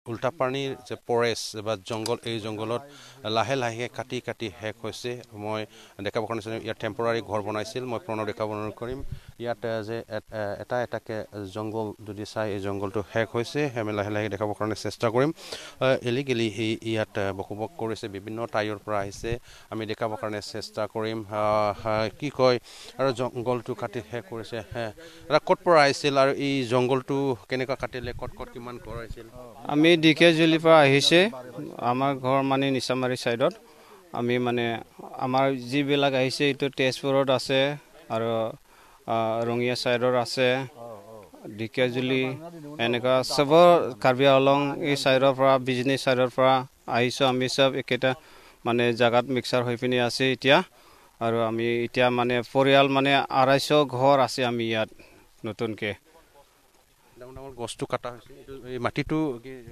উল্টাপানীৰ যে ফৰেষ্ট বা জংঘল এই জংঘলত লাহে লাহে কাটি কাটি শেষ হৈছে মই দেখাব কাৰণে ইয়াত টেম্পৰাৰী ঘৰ বনাইছিল মই পুনৰ দেখাব কৰিম ইয়াত যে এটা এটাকে জংঘল যদি চাই এই জংঘলটো শেষ হৈছে আমি লাহে লাহে দেখাব কাৰণে চেষ্টা কৰিম এলিগেলি ইয়াত বসবাস কৰিছে বিভিন্ন ঠাইৰ পৰা আহিছে আমি দেখাব কাৰণে চেষ্টা কৰিম কি কয় আৰু জংঘলটো কাটি শেষ কৰিছে এটা ক'ত পৰা আহিছিল আৰু এই জংঘলটো কেনেকুৱা কাটিলে ক'ত ক'ত কিমান ঘৰ আহিছিল আমি ডিকেজুলিৰ পৰা আহিছে আমাৰ ঘৰ মানে নিচামাৰী সাইডত আমি মানে আমাৰ যিবিলাক আহিছে এইটো তেজপুৰত আছে আৰু ৰঙিয়া সাইডৰ আছে ডিকেজুলি এনেকা সব কাৰ্বি আংলং এই সাইডৰ পৰা বিজনেছ সাইডৰ পৰা আহিছো আমি সব একেটা মানে জাগাত মিক্সাৰ হৈ পিনি আছে এতিয়া আৰু আমি এতিয়া মানে পৰিয়াল মানে 250 ঘৰ আছে আমি ইয়াত নতুনকে গছটো কাটা হৈছে এই মাটিটো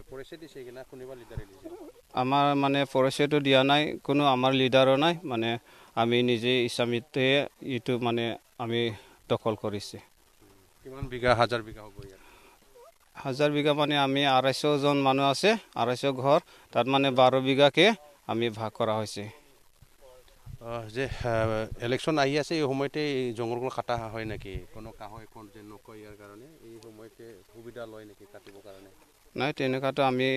ফৰেষ্টে দিছে কিনা কোনোবা লিডাৰে দিছে আমাৰ মানে ফৰেষ্টেটো দিয়া নাই কোনো আমাৰ লিডাৰো নাই মানে আমি নিজে ইছামিতে ইটো মানে আমি দখল কৰিছে কিমান বিঘা হাজাৰ বিঘা হ'ব ইয়াত হাজাৰ বিঘা মানে আমি 250 জন মানুহ আছে 250 ঘৰ তাত মানে 12 বিঘাকে আমি ভাগ কৰা হৈছে যে ইলেকশন আহি আছে এই সময়তে জংগলগুলো কাটা হয় নাকি কোনো কাহয় কোন যে নকয় ইয়াৰ কাৰণে এই সময়তে সুবিধা লয় নাকি কাটিবৰ কাৰণে নাই তেনেকাটো আমি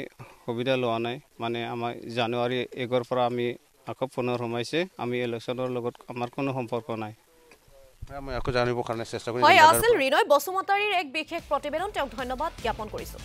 সুবিধা লোৱা নাই মানে আমাৰ জানুৱাৰী 1 পৰা আমি আকৌ পুনৰ সোমাইছে আমি ইলেকশনৰ লগত আমাৰ কোনো সম্পৰ্ক নাই মই আকৌ জানিবৰ কাৰণে চেষ্টা কৰিম হয় আছিল ৰিনয় বসুমতাৰীৰ এক বিশেষ প্ৰতিবেদন তেওঁক ধন্যবাদ জ্ঞাপন কৰিছো